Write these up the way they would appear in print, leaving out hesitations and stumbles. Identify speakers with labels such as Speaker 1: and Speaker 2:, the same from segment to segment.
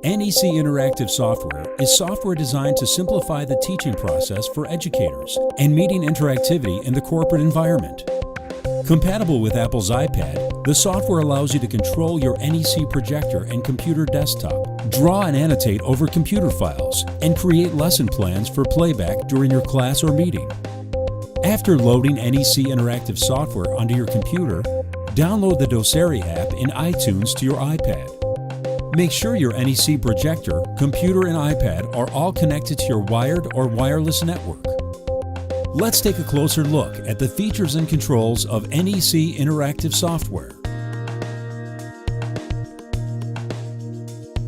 Speaker 1: NEC Interactive Software is software designed to simplify the teaching process for educators and meeting interactivity in the corporate environment. Compatible with Apple's iPad, the software allows you to control your NEC projector and computer desktop, draw and annotate over computer files, and create lesson plans for playback during your class or meeting. After loading NEC Interactive Software onto your computer, download the Doceri app in iTunes to your iPad. Make sure your NEC projector, computer, and iPad are all connected to your wired or wireless network. Let's take a closer look at the features and controls of NEC Interactive Software.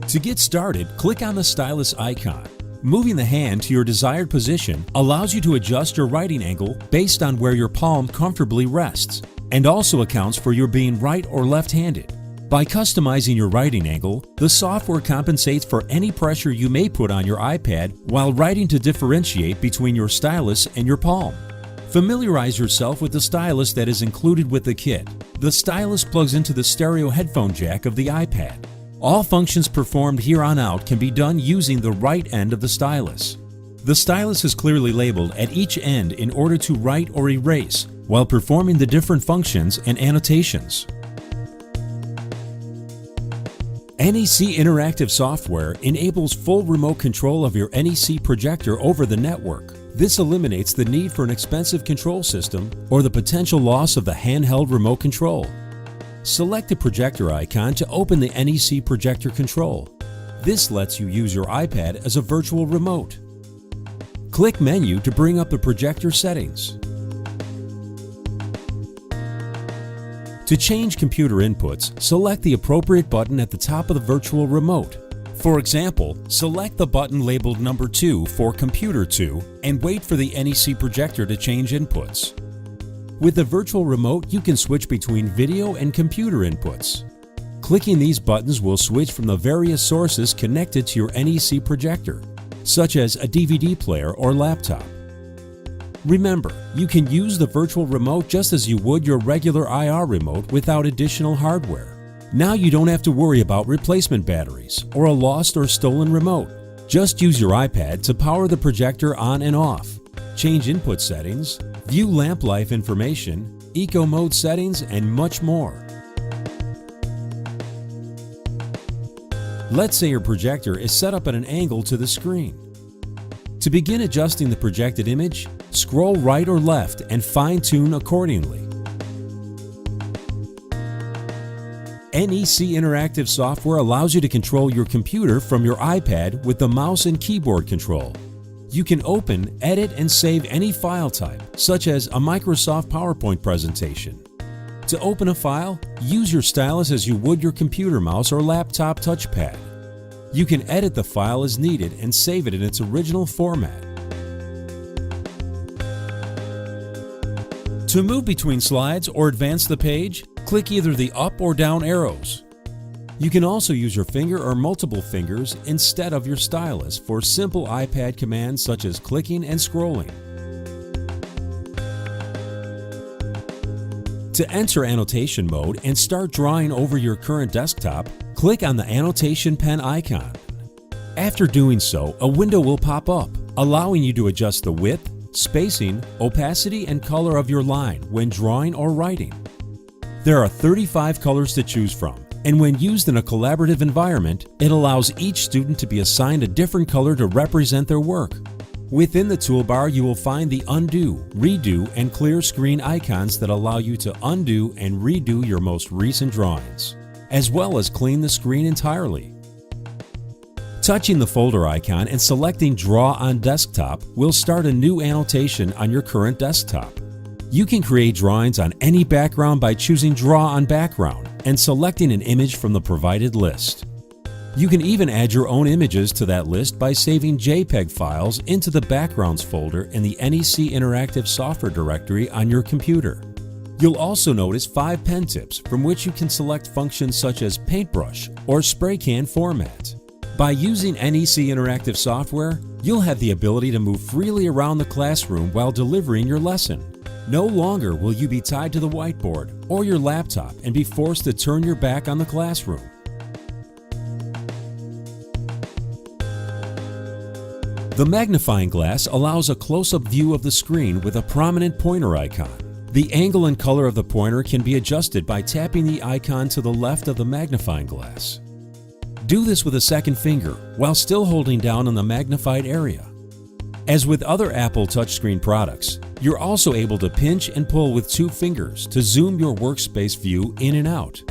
Speaker 1: To get started, click on the stylus icon. Moving the hand to your desired position allows you to adjust your writing angle based on where your palm comfortably rests, and also accounts for your being right or left-handed. By customizing your writing angle, the software compensates for any pressure you may put on your iPad while writing to differentiate between your stylus and your palm. Familiarize yourself with the stylus that is included with the kit. The stylus plugs into the stereo headphone jack of the iPad. All functions performed here on out can be done using the right end of the stylus. The stylus is clearly labeled at each end in order to write or erase while performing the different functions and annotations. NEC Interactive Software enables full remote control of your NEC projector over the network. This eliminates the need for an expensive control system or the potential loss of the handheld remote control. Select the projector icon to open the NEC projector control. This lets you use your iPad as a virtual remote. Click Menu to bring up the projector settings. To change computer inputs, select the appropriate button at the top of the virtual remote. For example, select the button labeled number 2 for Computer 2 and wait for the NEC projector to change inputs. With the virtual remote, you can switch between video and computer inputs. Clicking these buttons will switch from the various sources connected to your NEC projector, such as a DVD player or laptop. Remember, you can use the virtual remote just as you would your regular IR remote without additional hardware. Now you don't have to worry about replacement batteries or a lost or stolen remote. Just use your iPad to power the projector on and off, change input settings, view lamp life information, eco mode settings, and much more. Let's say your projector is set up at an angle to the screen. To begin adjusting the projected image, scroll right or left and fine-tune accordingly. NEC Interactive Software allows you to control your computer from your iPad with the mouse and keyboard control. You can open, edit, and save any file type, such as a Microsoft PowerPoint presentation. To open a file, use your stylus as you would your computer mouse or laptop touchpad. You can edit the file as needed and save it in its original format. To move between slides or advance the page, click either the up or down arrows. You can also use your finger or multiple fingers instead of your stylus for simple iPad commands such as clicking and scrolling. To enter annotation mode and start drawing over your current desktop, click on the annotation pen icon. After doing so, a window will pop up, allowing you to adjust the width, spacing, opacity, and color of your line when drawing or writing. There are 35 colors to choose from, and when used in a collaborative environment, it allows each student to be assigned a different color to represent their work. Within the toolbar, you will find the undo, redo, and clear screen icons that allow you to undo and redo your most recent drawings, as well as clean the screen entirely. Touching the folder icon and selecting Draw on Desktop will start a new annotation on your current desktop. You can create drawings on any background by choosing Draw on Background and selecting an image from the provided list. You can even add your own images to that list by saving JPEG files into the Backgrounds folder in the NEC Interactive Software directory on your computer. You'll also notice 5 pen tips from which you can select functions such as Paintbrush or Spray Can format. By using NEC Interactive Software, you'll have the ability to move freely around the classroom while delivering your lesson. No longer will you be tied to the whiteboard or your laptop and be forced to turn your back on the classroom. The magnifying glass allows a close-up view of the screen with a prominent pointer icon. The angle and color of the pointer can be adjusted by tapping the icon to the left of the magnifying glass. Do this with a second finger while still holding down on the magnified area. As with other Apple touchscreen products, you're also able to pinch and pull with 2 fingers to zoom your workspace view in and out.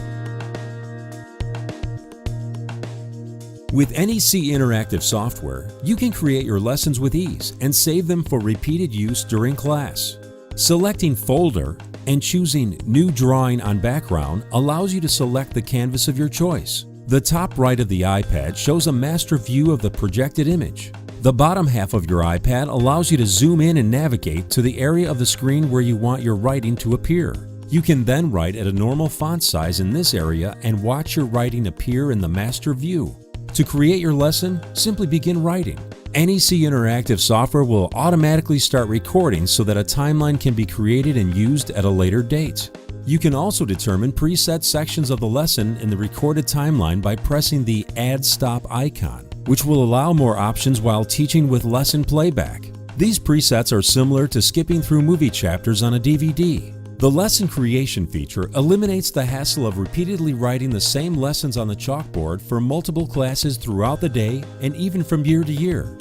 Speaker 1: With NEC interactive software, you can create your lessons with ease and save them for repeated use during class. Selecting Folder and choosing New Drawing on Background allows you to select the canvas of your choice. The top right of the iPad shows a master view of the projected image. The bottom half of your iPad allows you to zoom in and navigate to the area of the screen where you want your writing to appear. You can then write at a normal font size in this area and watch your writing appear in the master view. To create your lesson, simply begin writing. NEC interactive software will automatically start recording so that a timeline can be created and used at a later date. You can also determine preset sections of the lesson in the recorded timeline by pressing the Add Stop icon, which will allow more options while teaching with lesson playback. These presets are similar to skipping through movie chapters on a DVD. The lesson creation feature eliminates the hassle of repeatedly writing the same lessons on the chalkboard for multiple classes throughout the day and even from year to year.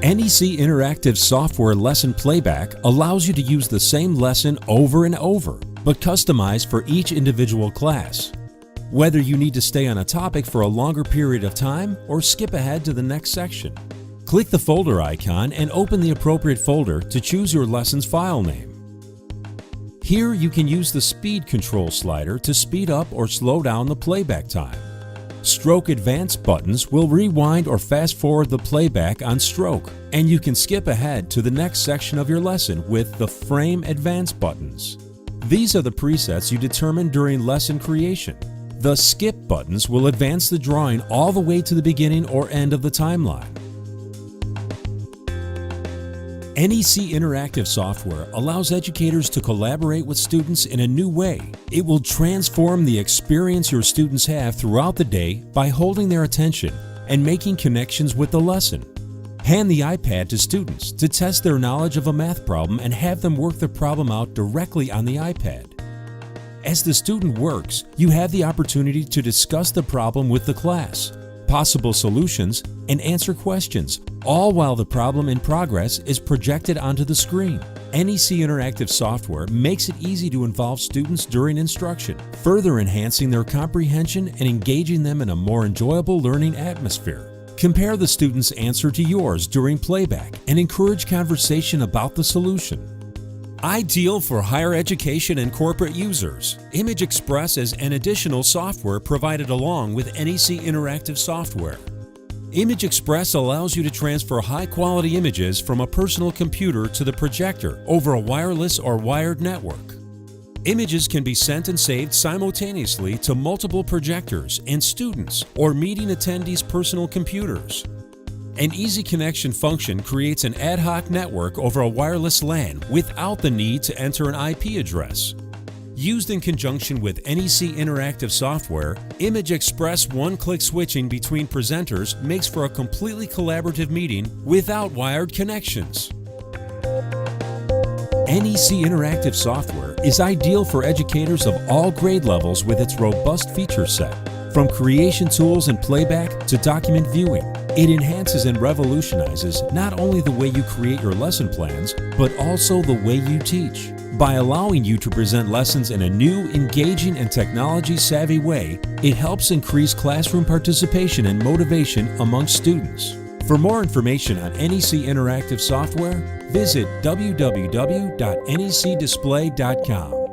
Speaker 1: NEC interactive software lesson playback allows you to use the same lesson over and over, but customized for each individual class. Whether you need to stay on a topic for a longer period of time or skip ahead to the next section. Click the folder icon and open the appropriate folder to choose your lesson's file name. Here you can use the speed control slider to speed up or slow down the playback time. Stroke Advance buttons will rewind or fast forward the playback on stroke, and you can skip ahead to the next section of your lesson with the Frame Advance buttons. These are the presets you determine during lesson creation. The Skip buttons will advance the drawing all the way to the beginning or end of the timeline. NEC interactive software allows educators to collaborate with students in a new way. It will transform the experience your students have throughout the day by holding their attention and making connections with the lesson. Hand the iPad to students to test their knowledge of a math problem and have them work the problem out directly on the iPad. As the student works, you have the opportunity to discuss the problem with the class, possible solutions, and answer questions, all while the problem in progress is projected onto the screen. NEC interactive software makes it easy to involve students during instruction, further enhancing their comprehension and engaging them in a more enjoyable learning atmosphere. Compare the student's answer to yours during playback and encourage conversation about the solution. Ideal for higher education and corporate users, Image Express is an additional software provided along with NEC interactive software. Image Express allows you to transfer high-quality images from a personal computer to the projector over a wireless or wired network. Images can be sent and saved simultaneously to multiple projectors and students or meeting attendees' personal computers. An easy connection function creates an ad hoc network over a wireless LAN without the need to enter an IP address. Used in conjunction with NEC interactive software, Image Express one-click switching between presenters makes for a completely collaborative meeting without wired connections. NEC interactive software is ideal for educators of all grade levels with its robust feature set. From creation tools and playback to document viewing, it enhances and revolutionizes not only the way you create your lesson plans, but also the way you teach. By allowing you to present lessons in a new, engaging, and technology-savvy way, it helps increase classroom participation and motivation among students. For more information on NEC interactive software, visit www.necdisplay.com.